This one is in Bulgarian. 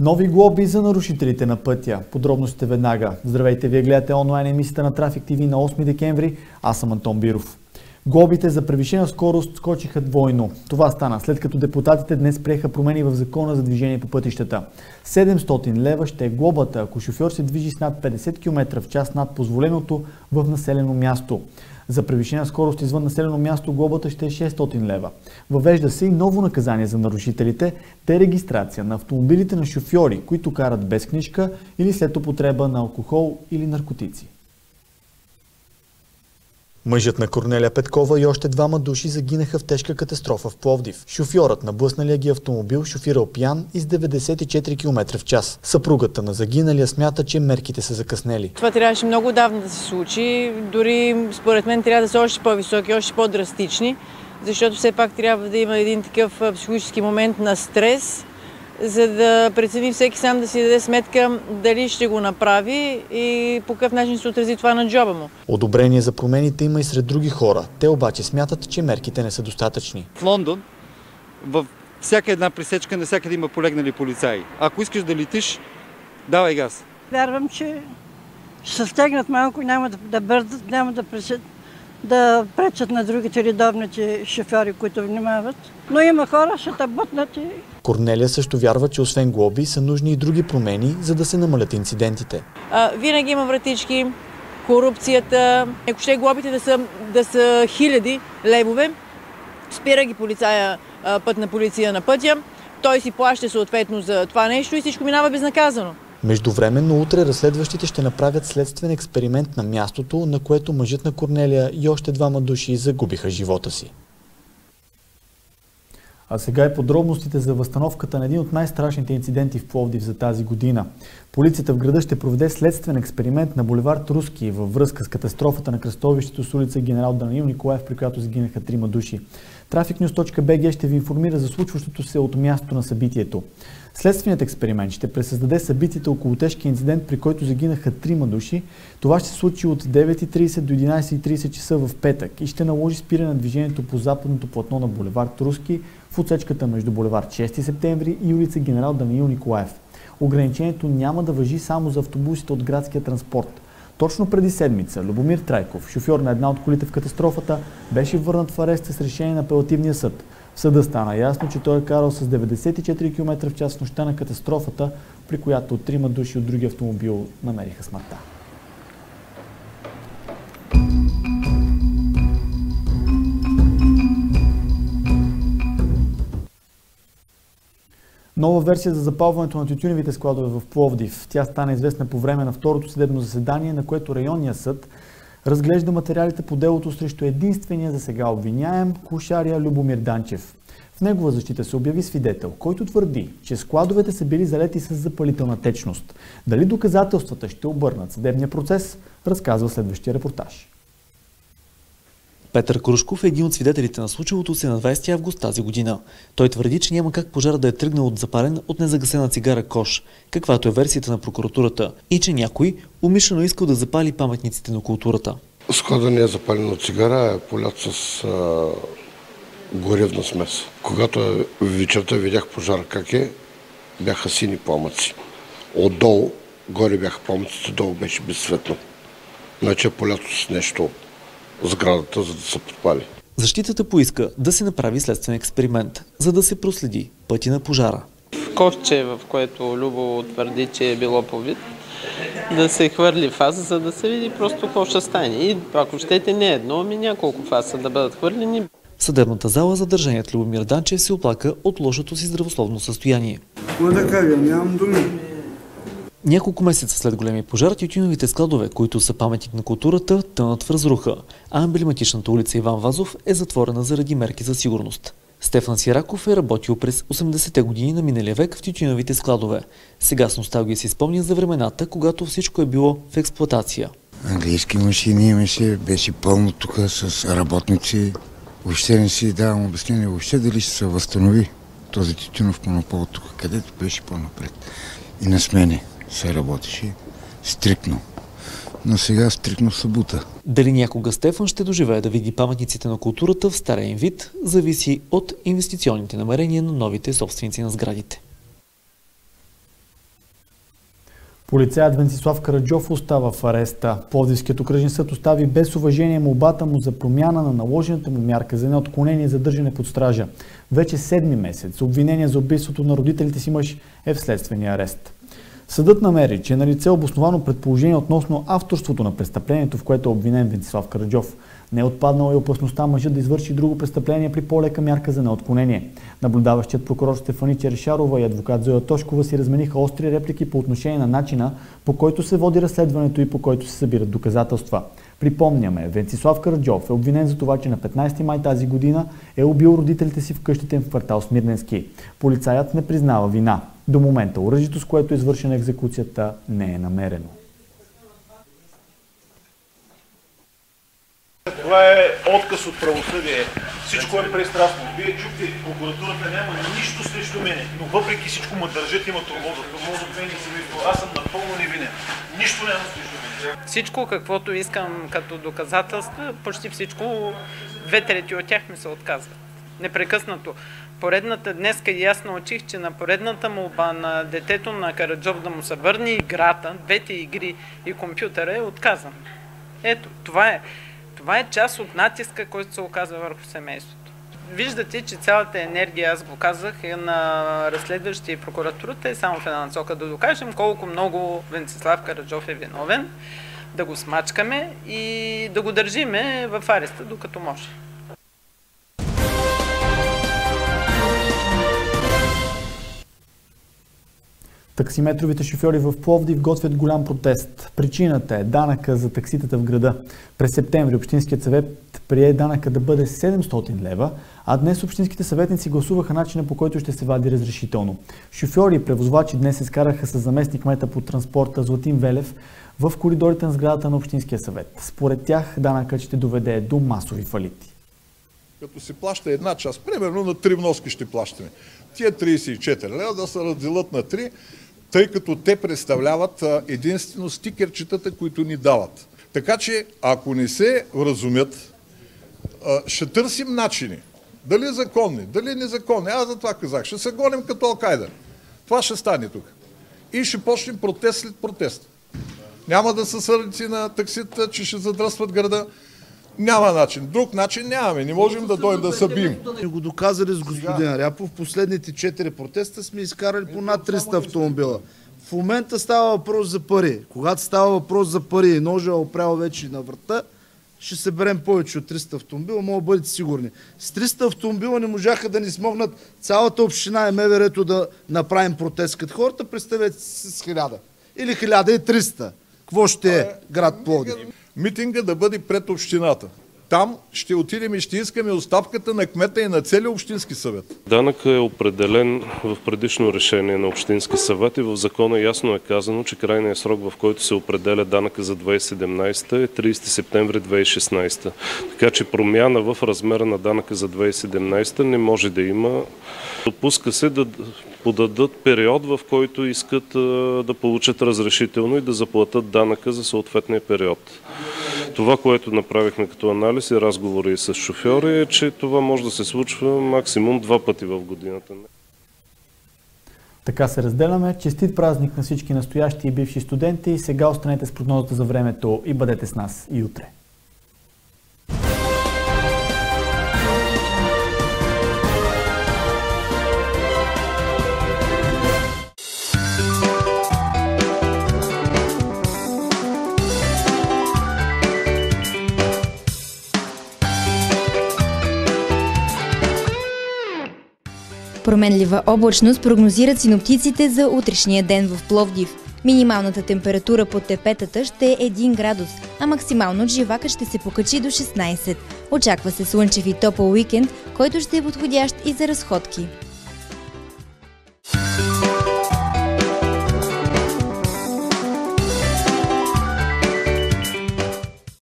Нови глоби за нарушителите на пътя. Подробностите веднага. Здравейте, вие гледате онлайн емисията на Трафик ТВ на 8 декември. Аз съм Антон Биров. Глобите за превишена скорост скочиха двойно. Това стана след като депутатите днес приеха промени в закона за движение по пътищата. 700 лева ще е глобата, ако шофьор се движи с над 50 км в час над позволеното в населено място. За превишена скорост извън населено място глобата ще е 600 лева. Въвежда се и ново наказание за нарушителите – дерегистрация на автомобилите на шофьори, които карат без книжка или след употреба на алкохол или наркотици. Мъжът на Корнелия Петкова и още двама души загинаха в тежка катастрофа в Пловдив. Шофьорът на блъсналия ги автомобил шофирал пиян и с 94 км в час. Съпругата на загиналия смята, че мерките са закъснели. Това трябваше много отдавна да се случи. Дори според мен трябва да са още по-високи, още по-драстични, защото все пак трябва да има един такъв психологически момент на стрес, за да прецени всеки сам да си даде сметка дали ще го направи и по какъв начин се отрази това на джоба му. Одобрение за промените има и сред други хора. Те обаче смятат, че мерките не са достатъчни. В Лондон, във всяка една пресечка, навсякъде има полегнали полицаи. Ако искаш да летиш, давай газ. Вярвам, че ще се стегнат малко, няма да бързат, няма да пречат на другите редовните шофьори, които внимават. Но има хора, ще те бутнат и... Корнелия също вярва, че освен глоби са нужни и други промени, за да се намалят инцидентите. Винаги има вратички, корупцията, ако ще глобите да са хиляди левове, спира ги полицая, пътна полиция на пътя, той си плаща съответно за това нещо и всичко минава безнаказано. Междувременно утре разследващите ще направят следствен експеримент на мястото, на което мъжът на Корнелия и още двама души загубиха живота си. А сега и подробностите за възстановката на един от най-страшните инциденти в Пловдив за тази година. Полицията в града ще проведе следствен експеримент на булевард Руски във връзка с катастрофата на кръстовището с улица Генерал Данаил Николаев, при която загинаха 3 души. Trafiknews.bg ще ви информира за случващото се от мястото на събитието. Следственият експеримент ще пресъздаде събитията около тежкия инцидент, при който загинаха 3 души. Това ще се случи от 9:30 до 11:30 часа в петък и ще наложи спиране на движението по западното платно на булевард Руски в отсечката между булевард 6 септември и улица Генерал Данаил Николаев. Ограничението няма да важи само за автобусите от градския транспорт. Точно преди седмица Любомир Трайков, шофьор на една от колите в катастрофата, беше върнат в ареста с решение на апелативния съд. В съда стана ясно, че той е карал с 94 км в час в нощта на катастрофата, при която 3 души от други автомобил намериха смъртта. Нова версия за запалването на тютюневите складове в Пловдив. Тя стана известна по време на второто съдебно заседание, на което районният съд разглежда материалите по делото срещу единствения за сега обвиняем клошаря Любомир Данчев. В негова защита се обяви свидетел, който твърди, че складовете са били залети с запалителна течност. Дали доказателствата ще обърнат съдебния процес, разказва следващия репортаж. Петър Крушков е един от свидетелите на случилото се на 20 август тази година. Той твърди, че няма как пожар да е тръгнал от запален от незагасена цигара кош, каквато е версията на прокуратурата, и че някой умишлено искал да запали паметниците на културата. Склада не е запален от цигара, е полят с горивна смес. Когато вечерта видях пожар как е, бяха сини пламъци. Отдолу, горе бяха пламъците, долу беше безсветно. Значи е полято с нещо сградата, за да се подпали. Защитата поиска да се направи следствен експеримент, за да се проследи пътя на пожара. Кошче, в което Любо твърди, че е било побит, да се хвърли фаза, за да се види просто какво ще стане. И ако щете не едно, ами няколко фаза да бъдат хвърлени. В съдебната зала задържаният Любомир Данчев се оплака от лошото си здравословно състояние. Да кажа, нямам думи. Няколко месеца след големи пожар, тютюновите складове, които са паметник на културата, тънат в разруха, а емблематичната улица Иван Вазов е затворена заради мерки за сигурност. Стефан Сираков е работил през 80-те години на миналия век в тютюновите складове. Сега с носталгия си спомня за времената, когато всичко е било в експлоатация. Английски машини имаше, беше пълно тук с работници. Въобще не си давам обяснение, въобще дали ще се възстанови този тютюнов монопол тук, където беше по-напред. И на смене се работеше стриктно. Но сега стриктно в събота. Дали някога Стефан ще доживее да види паметниците на културата в стария им вид, зависи от инвестиционните намерения на новите собственици на сградите. Полицаят Венцислав Караджов остава в ареста. Пловдивският окръжен съд остави без уважение молбата му за промяна на наложената му мярка за неотклонение и задържане под стража. Вече 7 месец обвинение за убийството на родителите си мъж е в следствения арест. Съдът намери, че е налице обосновано предположение относно авторството на престъплението, в което е обвинен Венцислав Караджов. Не е отпаднала и опасността мъжът да извърши друго престъпление при по-лека мярка за неотклонение. Наблюдаващият прокурор Стефаница Решарова и адвокат Зоя Тошкова си размениха остри реплики по отношение на начина, по който се води разследването и по който се събират доказателства. Припомняме, Венцислав Караджов е обвинен за това, че на 15 май тази година е убил родителите си в къщите им в квартал Смирненски. Полицаят не признава вина. До момента оръжието, с което е извършена екзекуцията, не е намерено. Това е отказ от правосъдие. Всичко е пристрастно. Вие чухте, прокуратурата няма нищо срещу мене, но въпреки всичко ме държат, има тормозът. Тормозът мен и семейство. Аз съм напълно невинен. Нищо няма срещу мене. Всичко, каквото искам като доказателства, почти всичко, 2/3 от тях ми се отказват. Непрекъснато. Поредната, днеска и аз научих, че на поредната молба на детето на Караджов да му се върне играта, 2 игри и компютъра е отказан. Ето, това е. Това е част от натиска, който се оказва върху семейството. Виждате, че цялата енергия, аз го казах, е на разследващите и прокуратурата е само в една насока да докажем колко много Венцислав Караджов е виновен, да го смачкаме и да го държиме в ареста, докато може. Таксиметровите шофьори в Пловдив готвят голям протест. Причината е данъка за такситата в града. През септември Общинският съвет прие данъка да бъде 700 лева, а днес общинските съветници гласуваха начина, по който ще се вади разрешително. Шофьори и превозвачи днес се скараха с заместник-кмета по транспорта Златин Велев в коридорите на сградата на Общинския съвет. Според тях данъкът ще доведе до масови фалити. Като се плаща една част, примерно на 3 вноски ще плащаме. Тия 34 лева да се разделят на 3, тъй като те представляват единствено стикерчетата, които ни дават. Така че, ако не се вразумят, ще търсим начини. Дали законни, дали незаконни. Аз за това казах. Ще се гоним като Алкайда. Това ще стане тук. И ще почнем протест след протест. Няма да са сърдици на таксита, че ще задръстват града. Няма начин. Друг начин нямаме. Не можем да дойдем да събим. Го доказали с господин Ряпов. Последните 4 протеста сме изкарали по над 300 автомобила. В момента става въпрос за пари. Когато става въпрос за пари и ножа е опрял вече на врата, ще съберем повече от 300 автомобила, мога да бъдете сигурни. С 300 автомобила не можаха да ни смогнат цялата община и МВР-то да направим протест като хората. Представете с 1000 или 1300. Какво ще е град Пловдив? Митинга да бъде пред общината. Там ще отидем и ще искаме оставката на кмета и на целия общински съвет. Данъкът е определен в предишно решение на Общински съвет и в закона ясно е казано, че крайният срок, в който се определя данъка за 2017 е 30 септември 2016. Така че промяна в размера на данъка за 2017 не може да има. Допуска се да подадат период, в който искат да получат разрешително и да заплатят данъка за съответния период. Това, което направихме като анализ и разговори с шофьори, е, че това може да се случва максимум 2 пъти в годината. Така се разделяме. Честит празник на всички настоящи и бивши студенти. Сега останете с прогнозата за времето и бъдете с нас и утре. Променлива облачност прогнозират синоптиците за утрешния ден в Пловдив. Минималната температура под тепетата ще е 1 градус, а максимално живакът ще се покачи до 16. Очаква се слънчев и топъл уикенд, който ще е подходящ и за разходки.